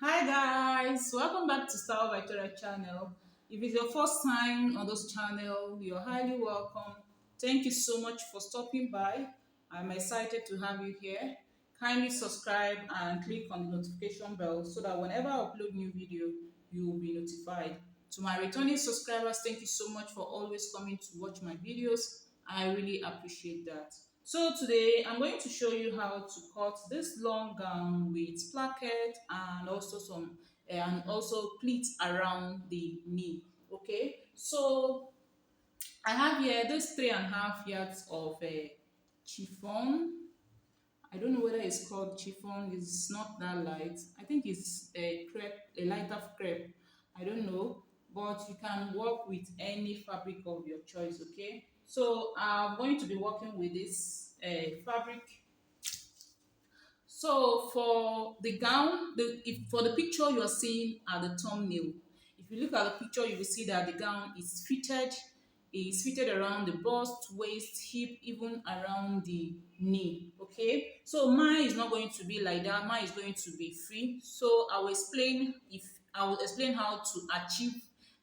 Hi guys, welcome back to Style Victoria channel. If it's your first time on this channel, you're highly welcome. Thank you so much for stopping by. I'm excited to have you here. Kindly subscribe and click on the notification bell so that whenever I upload new video, you will be notified. To my returning subscribers, thank you so much for always coming to watch my videos. I really appreciate that. So today I'm going to show you how to cut this long gown with placket and also pleats around the knee. Okay, so I have here this 3.5 yards of chiffon. I don't know whether it's called chiffon. It's not that light. I think it's a crepe, a lighter crepe. I don't know, but you can work with any fabric of your choice. Okay, so I'm going to be working with this fabric. So for the gown, for the picture you are seeing at the thumbnail, if you look at the picture, you will see that the gown is fitted around the bust, waist, hip, even around the knee. Okay, so mine is not going to be like that. Mine is going to be free. So I will explain how to achieve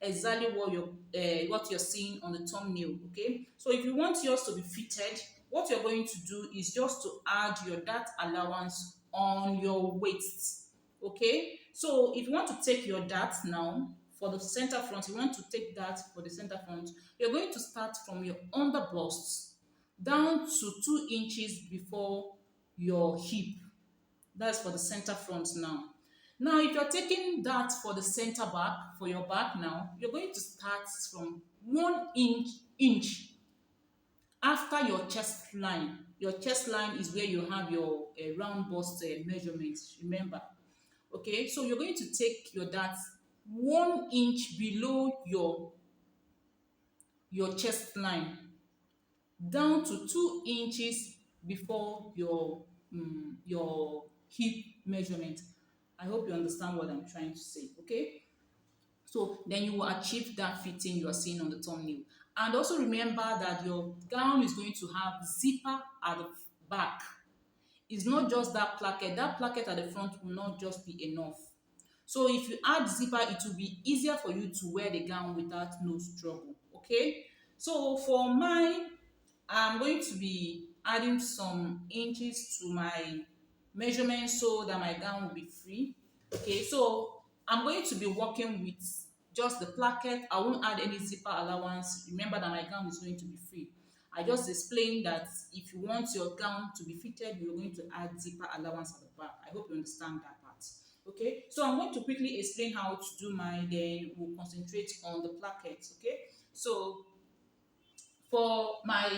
exactly what you're seeing on the thumbnail. Okay, so if you want yours to be fitted, what you're going to do is just to add your dart allowance on your waist. Okay, so if you want to take your dart now for the center front, you want to take that for the center front, you're going to start from your under bust down to 2 inches before your hip. That's for the center front now. Now, if you're taking that for the center back, for your back now, you're going to start from 1 inch after your chest line. Your chest line is where you have your round bust measurements, remember. Okay, so you're going to take your dart 1 inch below your chest line down to 2 inches before your hip measurement. I hope you understand what I'm trying to say. Okay, so then you will achieve that fitting you are seeing on the thumbnail. And also remember that your gown is going to have zipper at the back. It's not just that placket. That placket at the front will not just be enough. So if you add zipper, it will be easier for you to wear the gown without no struggle. Okay, so for mine, I'm going to be adding some inches to my measurement so that my gown will be free. Okay, so I'm going to be working with just the placket. I won't add any zipper allowance. Remember that my gown is going to be free. I just explained that if you want your gown to be fitted, you're going to add zipper allowance at the back. I hope you understand that part. Okay, so I'm going to quickly explain how to do mine, then we'll concentrate on the placket. Okay, so for my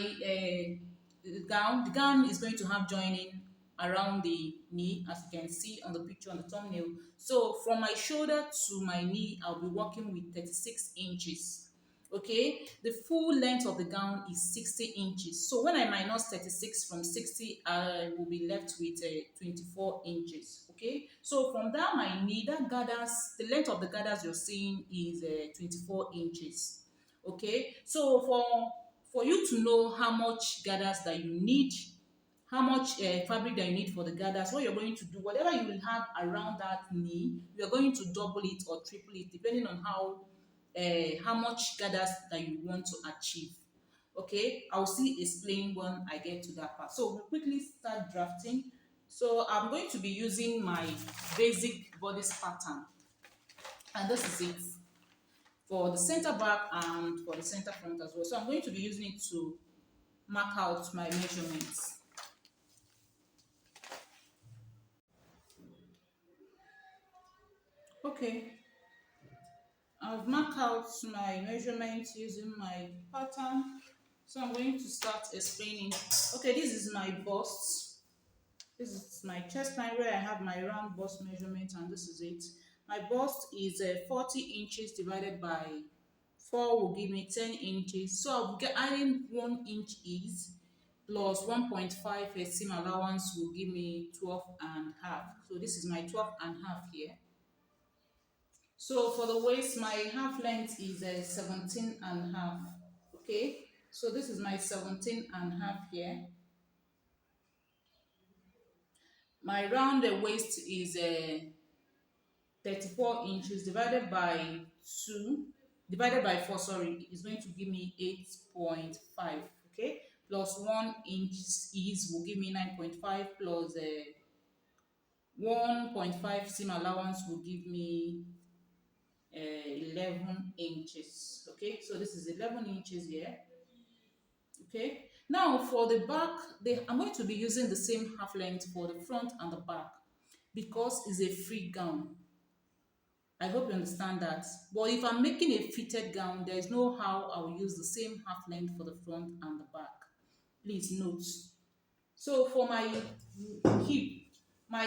gown, the gown is going to have joining around the knee, as you can see on the picture on the thumbnail. So from my shoulder to my knee, I'll be working with 36 inches. Okay, the full length of the gown is 60 inches. So when I minus 36 from 60, I will be left with 24 inches. Okay, so from that my knee, the length of the gathers you're seeing is 24 inches. Okay, so for you to know how much gathers that you need, how much fabric that you need for the gathers, what you're going to do, whatever you will have around that knee, you're going to double it or triple it depending on how much gathers that you want to achieve. Okay, I'll still explain when I get to that part. So we'll quickly start drafting. So I'm going to be using my basic bodice pattern, and this is it for the center back and for the center front as well. So I'm going to be using it to mark out my measurements. Okay, I've marked out my measurements using my pattern. So I'm going to start explaining. Okay, this is my bust. This is my chest line where I have my round bust measurement, and this is it. My bust is 40 inches divided by 4 will give me 10 inches. So I'll be adding 1 inch ease plus 1.5 seam allowance will give me 12 and a half. So this is my 12 and a half here. So for the waist, my half length is 17 and a half. Okay, so this is my 17 and a half here. My round waist is 34 inches divided by 2, divided by 4, sorry, is going to give me 8.5, okay? Plus 1 inch is will give me 9.5, plus 1.5 seam allowance will give me 11 inches, okay? So this is 11 inches here, okay? Now for the back, I'm going to be using the same half length for the front and the back because it's a free gown. I hope you understand that. But if I'm making a fitted gown, there is no how I will use the same half length for the front and the back. Please note. So for my hip, my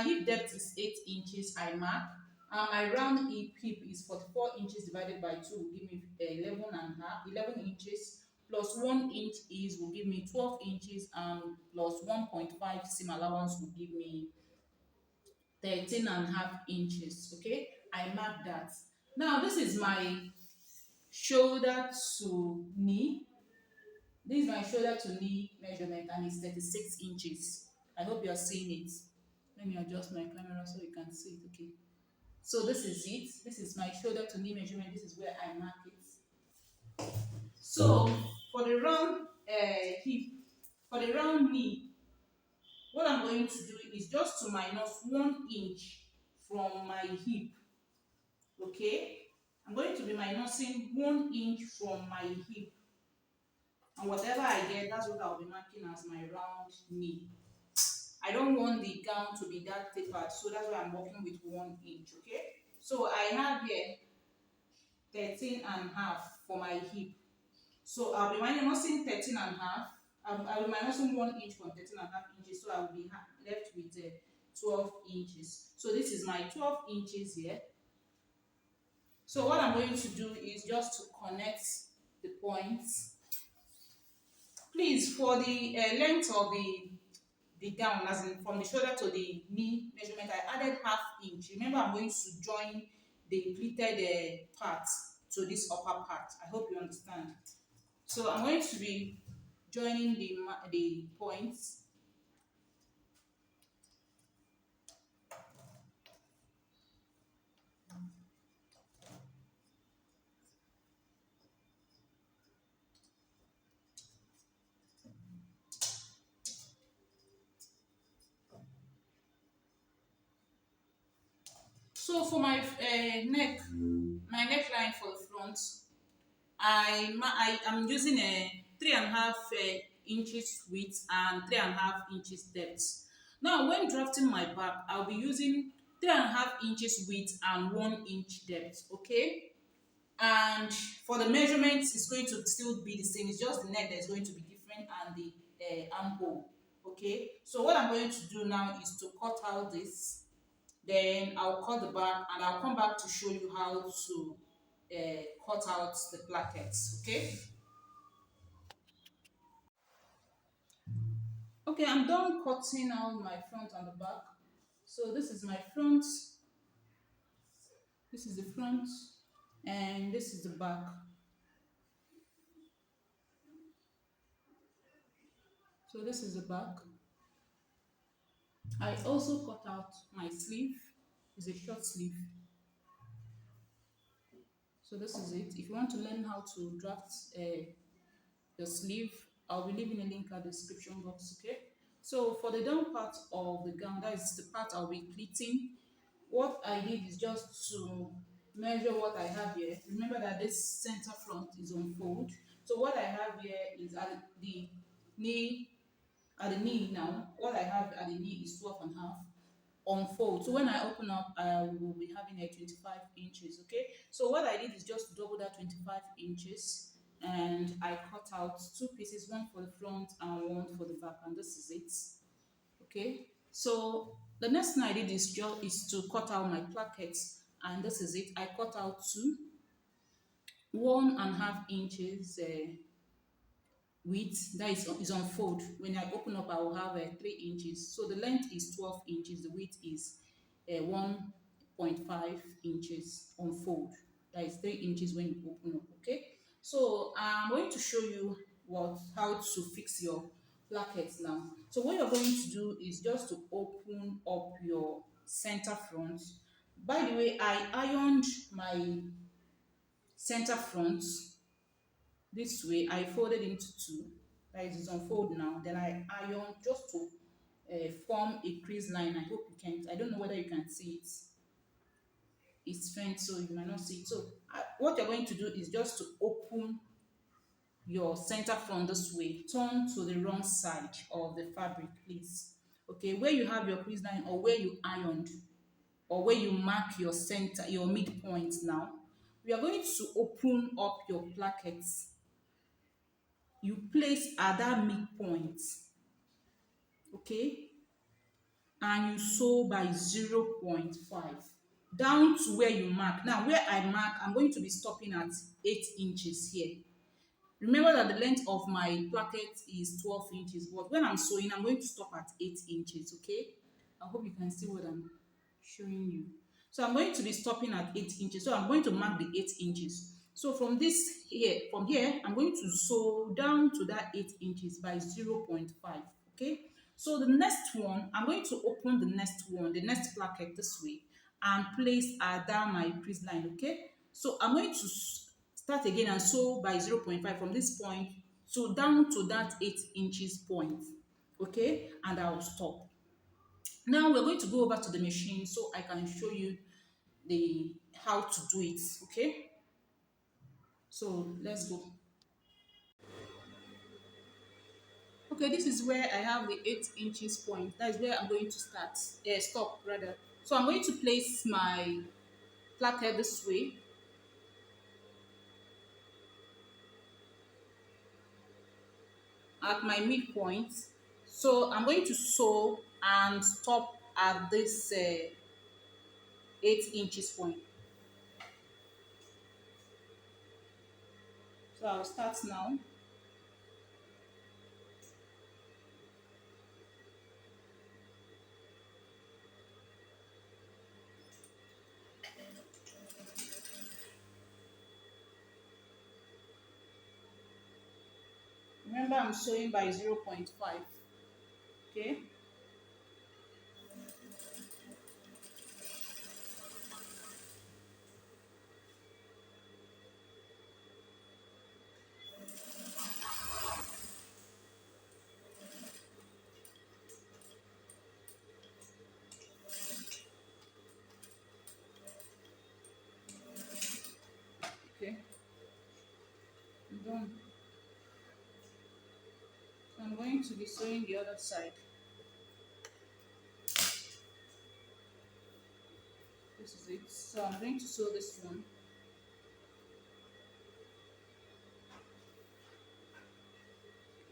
hip depth is 8 inches. I mark, and my round hip is 44 inches divided by 2 will give me 11 and a half, 11 inches. Plus 1 inch is will give me 12 inches, and plus 1.5 seam allowance will give me 13 and a half inches. Okay, I mark that. Now this is my shoulder to knee. This is my shoulder to knee measurement, and it's 36 inches. I hope you are seeing it. Let me adjust my camera so you can see it. Okay, so this is it. This is my shoulder to knee measurement. This is where I mark it. So for the round hip, for the round knee, what I'm going to do is just to minus 1 inch from my hip. Okay, I'm going to be minusing 1 inch from my hip, and whatever I get, that's what I'll be marking as my round knee. I don't want the gown to be that tapered, so that's why I'm working with 1 inch. Okay, so I have here 13 and a half for my hip, so I'll be minusing 13 and a half. I will minusing 1 inch from 13 and a half inches, so I will be left with 12 inches. So this is my 12 inches here. So what I'm going to do is just to connect the points. Please, for the length of the gown, as in from the shoulder to the knee measurement, I added half inch. Remember, I'm going to join the pleated part to this upper part. I hope you understand. So I'm going to be joining the points. So for my neck, my neckline for the front, I am using a 3.5 inches width and 3.5 inches depth. Now, when drafting my back, I'll be using 3.5 inches width and 1 inch depth. Okay, and for the measurements, it's going to still be the same. It's just the neck that is going to be different, and the armhole. Okay, so what I'm going to do now is to cut out this. Then I'll cut the back, and I'll come back to show you how to cut out the plackets. Okay. Okay, I'm done cutting out my front and the back. So this is my front, this is the front, and this is the back. So this is the back. I also cut out my sleeve. It's a short sleeve. So this is it. If you want to learn how to draft the sleeve, I'll be leaving a link at the description box. Okay. So for the down part of the gown, that is the part I'll be pleating. What I did is just to measure what I have here. Remember that this center front is on fold. So what I have here is at the knee, now, what I have at the knee is 12 and a half on fold. So when I open up, I will be having a 25 inches. Okay. So what I did is just double that 25 inches, and I cut out two pieces, one for the front and one for the back, and this is it. Okay, so the next thing I did is to cut out my plackets, and this is it. I cut out two 1.5 inches width, that is on fold. When I open up, I will have 3 inches. So the length is 12 inches, the width is 1.5 inches on fold. That is 3 inches when you open up. Okay, so I'm going to show you how to fix your plackets now. So what you're going to do is just to open up your center front, By the way, I ironed my center front this way. I folded into two. That is unfold now. Then I iron just to form a crease line. I hope you can. I don't know whether you can see it. It's faint, so you might not see it. So what you're going to do is just to open your center front this way. Turn to the wrong side of the fabric, please. Okay, where you have your crease line or where you ironed or where you mark your center, your midpoint now, we are going to open up your plackets. You place at that midpoint, okay, and you sew by 0.5 down to where you mark. Now, where I mark, I'm going to be stopping at 8 inches here. Remember that the length of my placket is 12 inches, but when I'm sewing, I'm going to stop at 8 inches, okay? I hope you can see what I'm showing you. So I'm going to be stopping at 8 inches. So I'm going to mark the 8 inches. So from here, I'm going to sew down to that 8 inches by 0.5, okay? So the next one, I'm going to open the next placket this way and place down my crease line, okay? So I'm going to start again and sew by 0.5 from this point to down to that 8 inches point, okay? And I'll stop. Now we're going to go over to the machine so I can show you the how to do it, okay? So let's go. Okay, this is where I have the 8 inches point. That is where I'm going to stop rather. So I'm going to place my placket this way at my midpoint. So I'm going to sew and stop at this 8 inches point. So I'll start now. Remember, I'm sewing by 0.5. Okay. Okay. I'm done. So I'm going to be sewing the other side. This is it. So I'm going to sew this one.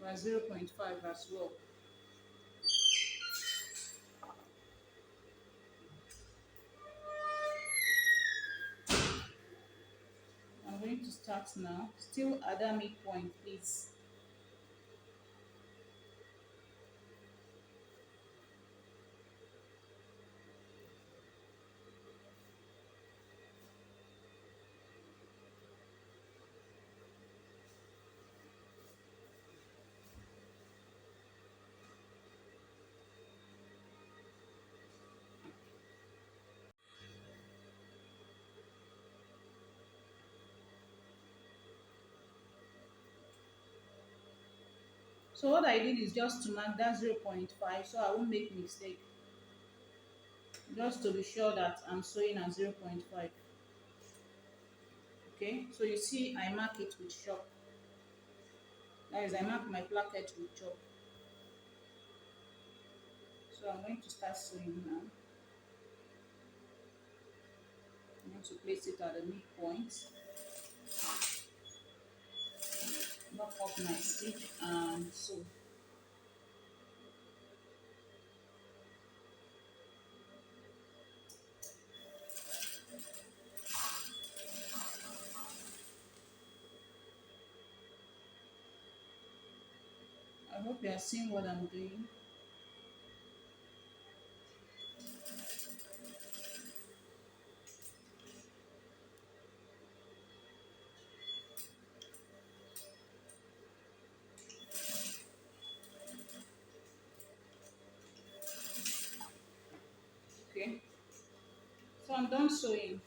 By 0.5 as well. I'm going to start now. Still at that midpoint, please. So what I did is just to mark that 0.5 so I won't make mistake. Just to be sure that I'm sewing at 0.5. Okay, so you see I mark it with chalk. That is, I mark my placket with chalk. So I'm going to start sewing now. I'm going to place it at the midpoint. Knock up my stitch and sew. I hope you are seeing what I'm doing. Okay, So I'm done sewing.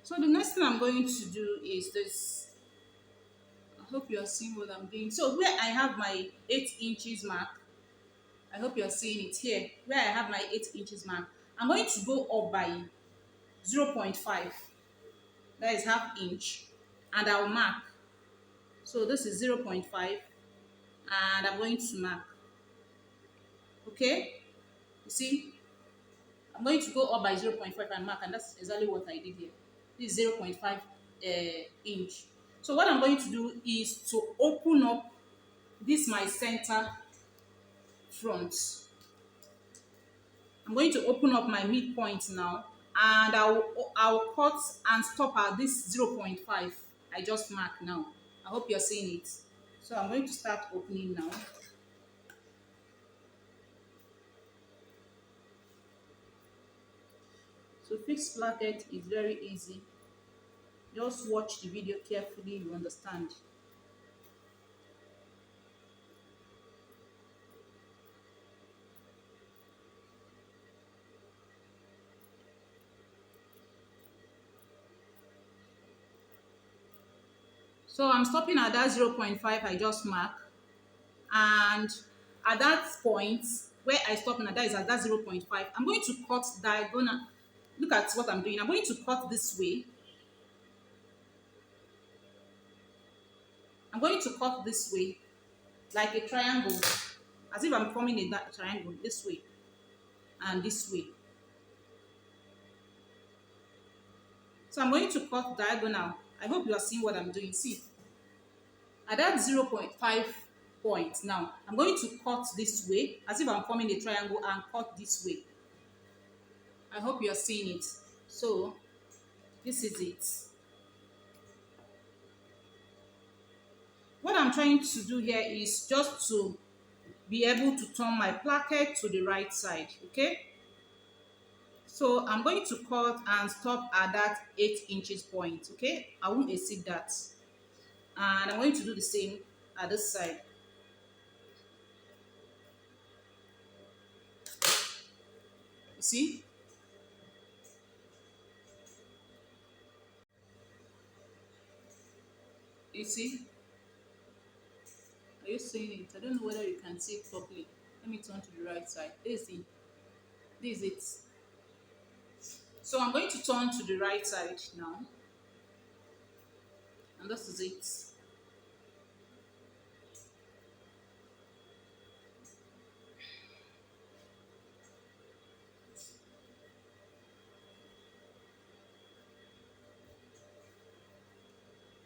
So the next thing I'm going to do is this. I hope you are seeing what I'm doing. So where I have my 8 inches mark, I hope you are seeing it here. Where I have my 8 inches mark, I'm going to go up by 0.5. That is half inch. And I'll mark. So this is 0.5. And I'm going to mark. Okay? You see? I'm going to go up by 0.5 and mark. And that's exactly what I did here. This is 0.5 inch. So what I'm going to do is to open up this my center front. I'm going to open up my midpoint now, and I'll cut and stop at this 0.5 I just marked now. I hope you're seeing it. So I'm going to start opening now. So fix placket is very easy. Just watch the video carefully, you understand. So I'm stopping at that 0.5 I just marked, and at that point where I stop now, that is at that 0.5, I'm going to cut diagonal. Look at what I'm doing. I'm going to cut this way. I'm going to cut this way like a triangle, as if I'm forming a triangle this way and this way. So I'm going to cut diagonal. I hope you are seeing what I'm doing. See, at that 0.5 point now, I'm going to cut this way as if I'm forming a triangle and cut this way. I hope you are seeing it. So this is it. What I'm trying to do here is just to be able to turn my placket to the right side, okay? So I'm going to cut and stop at that 8 inches point, okay? I won't exceed that. And I'm going to do the same at this side. You see? You see? Are you seeing it? I don't know whether you can see it properly. Let me turn to the right side. This is it. This is it. So I'm going to turn to the right side now. And this is it.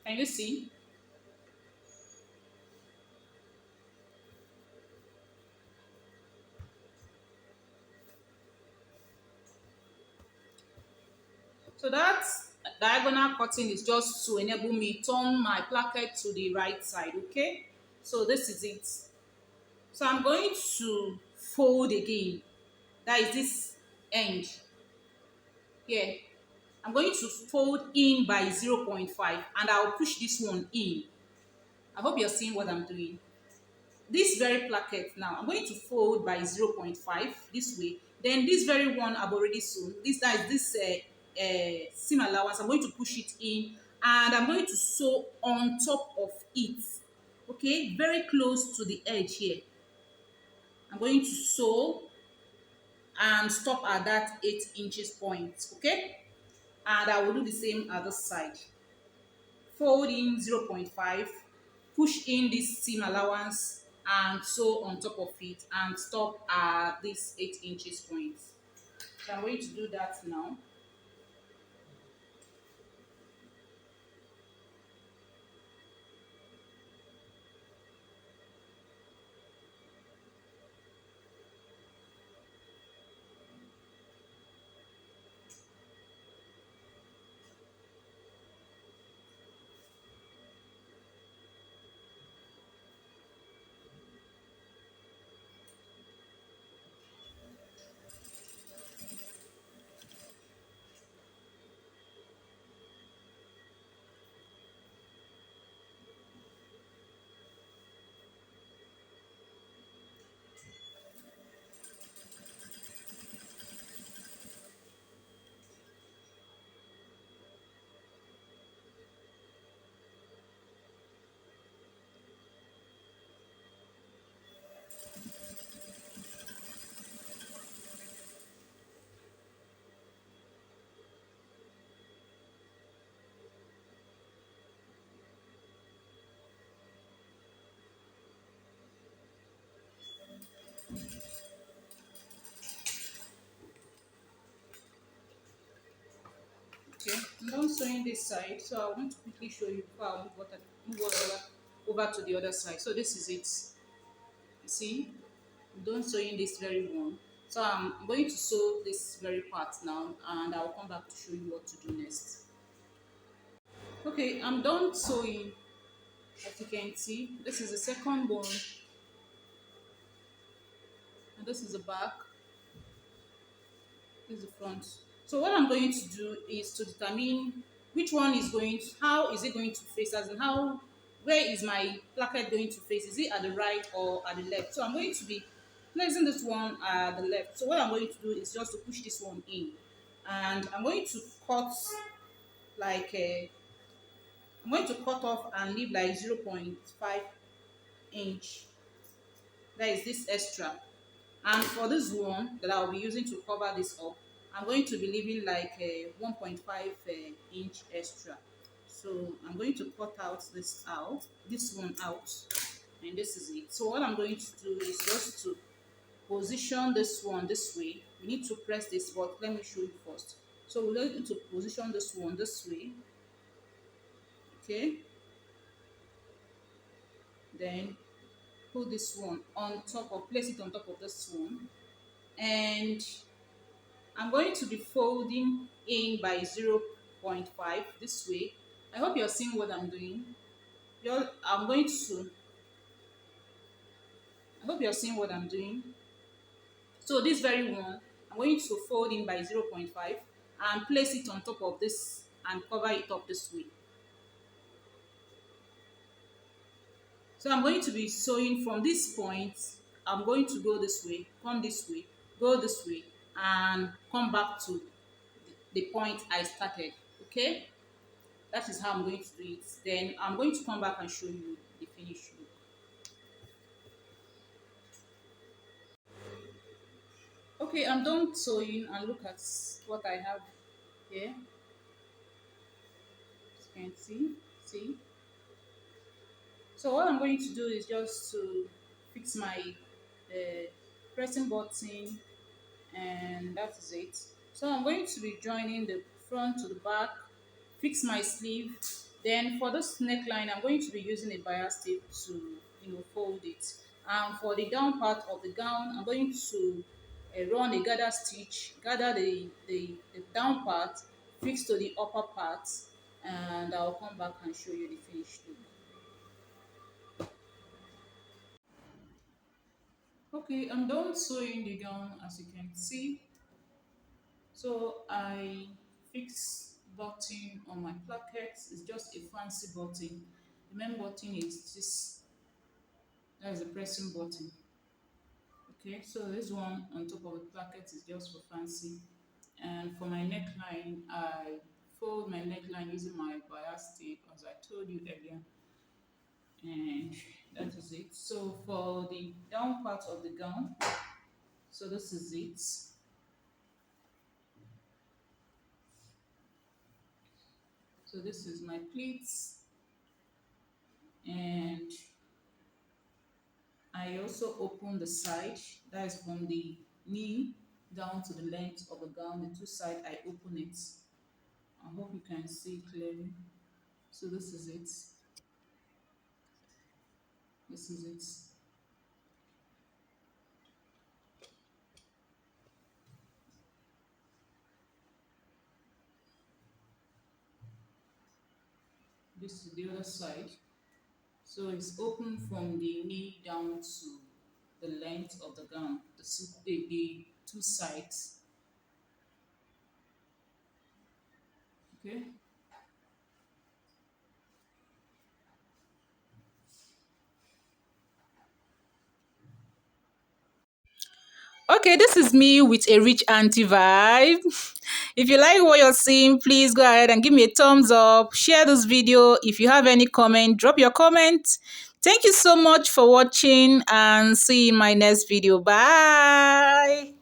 Can you see? So that diagonal cutting is just to enable me turn my placket to the right side, okay? So this is it. So I'm going to fold again. That is this end here. I'm going to fold in by 0.5 and I'll push this one in. I hope you're seeing what I'm doing. This very placket now, I'm going to fold by 0.5 this way. Then this very one I've already sewn. That is this seam allowance. I'm going to push it in and I'm going to sew on top of it. Okay, very close to the edge here. I'm going to sew and stop at that 8 inches point. Okay, and I will do the same at this side. Fold in 0.5, push in this seam allowance and sew on top of it and stop at this 8 inches point. So I'm going to do that now. Okay, I'm done sewing this side, so I want to quickly show you before I move over to the other side. So this is it. You see, I'm done sewing this very one. So I'm going to sew this very part now, and I'll come back to show you what to do next. Okay, I'm done sewing. As you can see, this is the second one, and this is the back. This is the front. So what I'm going to do is to determine which one is going to, how is it going to face, as in how, where is my placket going to face? Is it at the right or at the left? So I'm going to be placing this one at the left. So what I'm going to do is just to push this one in, and I'm going to cut like a, I'm going to cut off and leave like 0.5 inch. That is this extra. And for this one that I'll be using to cover this up, I'm going to be leaving like a 1.5 inch extra. So I'm going to cut out, this one out, and this is it. So what I'm going to do is just to position this one this way. We need to press this, but let me show you first. So we're going to position this one this way, okay? Then put this one on top, or place it on top of this one, and I'm going to be folding in by 0.5 this way. I hope you're seeing what I'm doing. I'm going to, I hope you're seeing what I'm doing. So this very one, I'm going to fold in by 0.5 and place it on top of this and cover it up this way. So I'm going to be sewing from this point. I'm going to go this way, come this way, go this way, and come back to the point I started. Okay, that is how I'm going to do it. Then I'm going to come back and show you the finished look. Okay, I'm done sewing, and look at what I have here. As you can see. So what I'm going to do is just to fix my pressing button, and that is it. So I'm going to be joining the front to the back, fix my sleeve. Then for this neckline, I'm going to be using a bias tape to, fold it. And for the down part of the gown, I'm going to run a gather stitch, gather the down part, fix to the upper part, and I'll come back and show you the finished look. Okay, I'm done sewing the gown, as you can see. So I fix button on my placket. It's just a fancy button. The main button is this. That is the pressing button. Okay, so this one on top of the placket is just for fancy. And for my neckline, I fold my neckline using my bias tape, as I told you earlier. And that is it. So for the down part of the gown, so this is it. So this is my pleats, and I also open the side, that is from the knee down to the length of the gown, the two sides I open it. I hope you can see clearly. So this is it. This is it. This is the other side. So it's open from the knee down to the length of the gown, the two sides. Okay. Okay, this is me with a rich auntie vibe. If you like what you're seeing, please go ahead and give me a thumbs up. Share this video. If you have any comment, drop your comment. Thank you so much for watching, and see you in my next video. Bye.